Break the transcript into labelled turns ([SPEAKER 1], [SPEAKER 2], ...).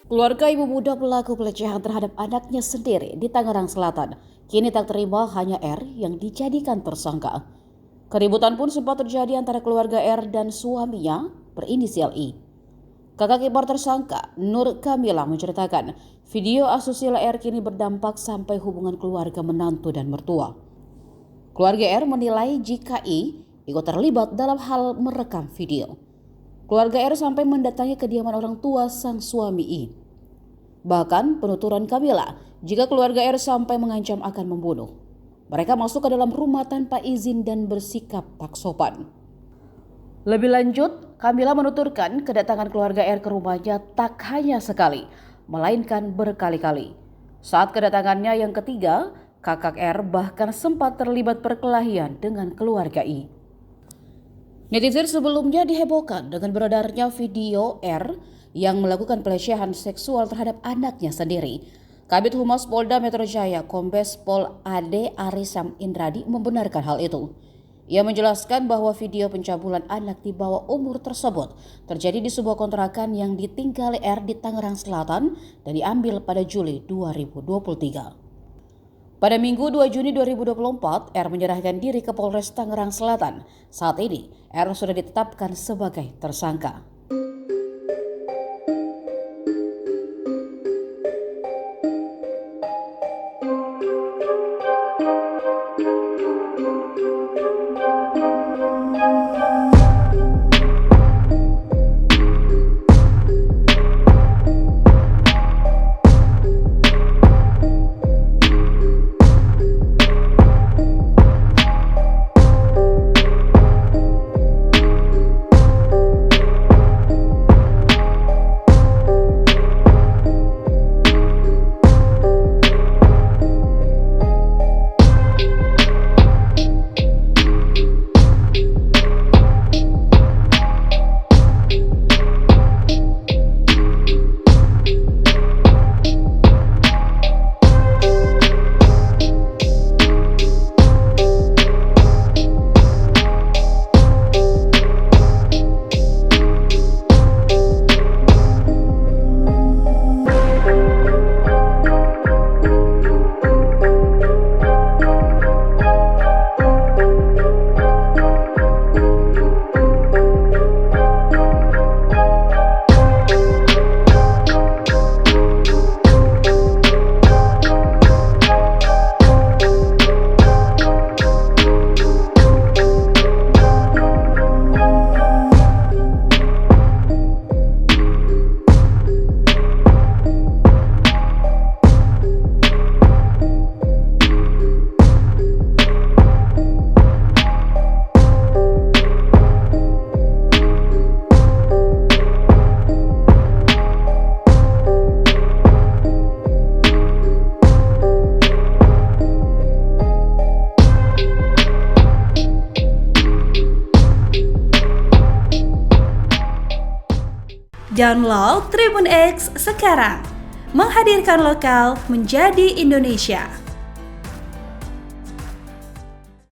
[SPEAKER 1] Keluarga ibu muda pelaku pelecehan terhadap anaknya sendiri di Tangerang Selatan kini tak terima hanya R yang dijadikan tersangka. Keributan pun sempat terjadi antara keluarga R dan suaminya berinisial I. Kakak ipar tersangka, Nur Kamila, menceritakan video asusila R kini berdampak sampai hubungan keluarga menantu dan mertua. Keluarga R menilai jika I ikut terlibat dalam hal merekam video. Keluarga R sampai mendatangi kediaman orang tua sang suami I. Bahkan penuturan Kamila, jika keluarga R sampai mengancam akan membunuh. Mereka masuk ke dalam rumah tanpa izin dan bersikap tak sopan. Lebih lanjut, Kamila menuturkan kedatangan keluarga R ke rumahnya tak hanya sekali, melainkan berkali-kali. Saat kedatangannya yang ketiga, kakak R bahkan sempat terlibat perkelahian dengan keluarga I. Netizen sebelumnya dihebohkan dengan beredarnya video R yang melakukan pelecehan seksual terhadap anaknya sendiri. Kabid Humas Polda Metro Jaya, Kombes Pol Ade Arisam Indradi membenarkan hal itu. Ia menjelaskan bahwa video pencabulan anak di bawah umur tersebut terjadi di sebuah kontrakan yang ditinggali R di Tangerang Selatan dan diambil pada Juli 2023. Pada Minggu 2 Juni 2024, R menyerahkan diri ke Polres Tangerang Selatan. Saat ini, R sudah ditetapkan sebagai tersangka.
[SPEAKER 2] Download Tribun X sekarang, menghadirkan lokal menjadi Indonesia.